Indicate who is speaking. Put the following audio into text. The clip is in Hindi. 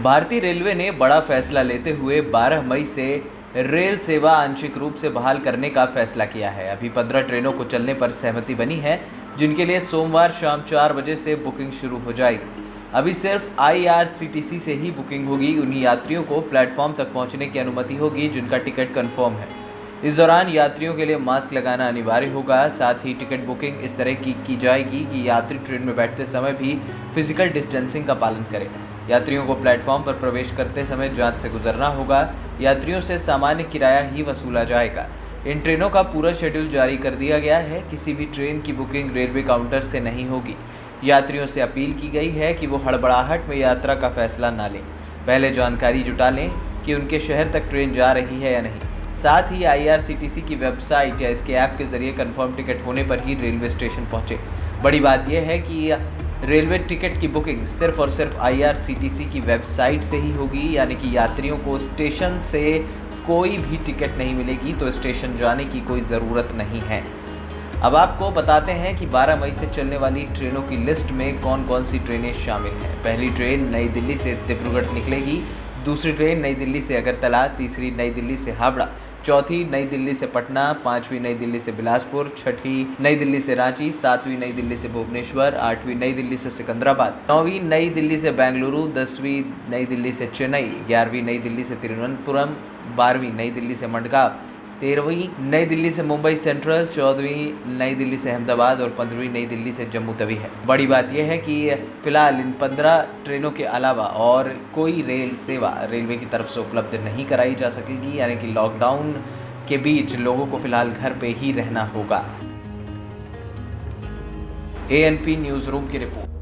Speaker 1: भारतीय रेलवे ने बड़ा फैसला लेते हुए 12 मई से रेल सेवा आंशिक रूप से बहाल करने का फैसला किया है। अभी 15 ट्रेनों को चलने पर सहमति बनी है, जिनके लिए सोमवार शाम 4 बजे से बुकिंग शुरू हो जाएगी। अभी सिर्फ IRCTC से ही बुकिंग होगी। उन्हीं यात्रियों को प्लेटफॉर्म तक पहुंचने की अनुमति होगी जिनका टिकट कंफर्म है। इस दौरान यात्रियों के लिए मास्क लगाना अनिवार्य होगा। साथ ही टिकट बुकिंग इस तरह की जाएगी कि यात्री ट्रेन में बैठते समय भी फिजिकल डिस्टेंसिंग का पालन करें। यात्रियों को प्लेटफॉर्म पर प्रवेश करते समय जांच से गुजरना होगा। यात्रियों से सामान्य किराया ही वसूला जाएगा। इन ट्रेनों का पूरा शेड्यूल जारी कर दिया गया है। किसी भी ट्रेन की बुकिंग रेलवे काउंटर से नहीं होगी। यात्रियों से अपील की गई है कि वो हड़बड़ाहट में यात्रा का फैसला ना लें। पहले जानकारी जुटा लें कि उनके शहर तक ट्रेन जा रही है या नहीं। साथ ही IRCTC की वेबसाइट या इसके ऐप के जरिए कंफर्म टिकट होने पर ही रेलवे स्टेशन पहुंचे। बड़ी बात यह है कि रेलवे टिकट की बुकिंग सिर्फ और सिर्फ IRCTC की वेबसाइट से ही होगी, यानी कि यात्रियों को स्टेशन से कोई भी टिकट नहीं मिलेगी, तो स्टेशन जाने की कोई ज़रूरत नहीं है। अब आपको बताते हैं कि 12 मई से चलने वाली ट्रेनों की लिस्ट में कौन कौन सी ट्रेनें शामिल हैं। पहली ट्रेन नई दिल्ली से डिब्रूगढ़ निकलेगी। दूसरी ट्रेन नई दिल्ली से अगरतला। तीसरी नई दिल्ली से हावड़ा। चौथी नई दिल्ली से पटना। पाँचवीं नई दिल्ली से बिलासपुर। छठी नई दिल्ली से रांची। सातवीं नई दिल्ली से भुवनेश्वर। आठवीं नई दिल्ली से सिकंदराबाद। नौवीं नई दिल्ली से बेंगलुरु। 10वीं नई दिल्ली से चेन्नई। 11वीं नई दिल्ली से तिरुवनंतपुरम। 12वीं नई दिल्ली से मडगांव। 13वीं नई दिल्ली से मुंबई सेंट्रल। 14वीं नई दिल्ली से अहमदाबाद और 15वीं नई दिल्ली से जम्मू तवी है। बड़ी बात यह है कि फिलहाल इन 15 ट्रेनों के अलावा और कोई रेल सेवा रेलवे की तरफ से उपलब्ध नहीं कराई जा सकेगी, यानी कि लॉकडाउन के बीच लोगों को फिलहाल घर पे ही रहना होगा। ANP न्यूज़ रूम की रिपोर्ट।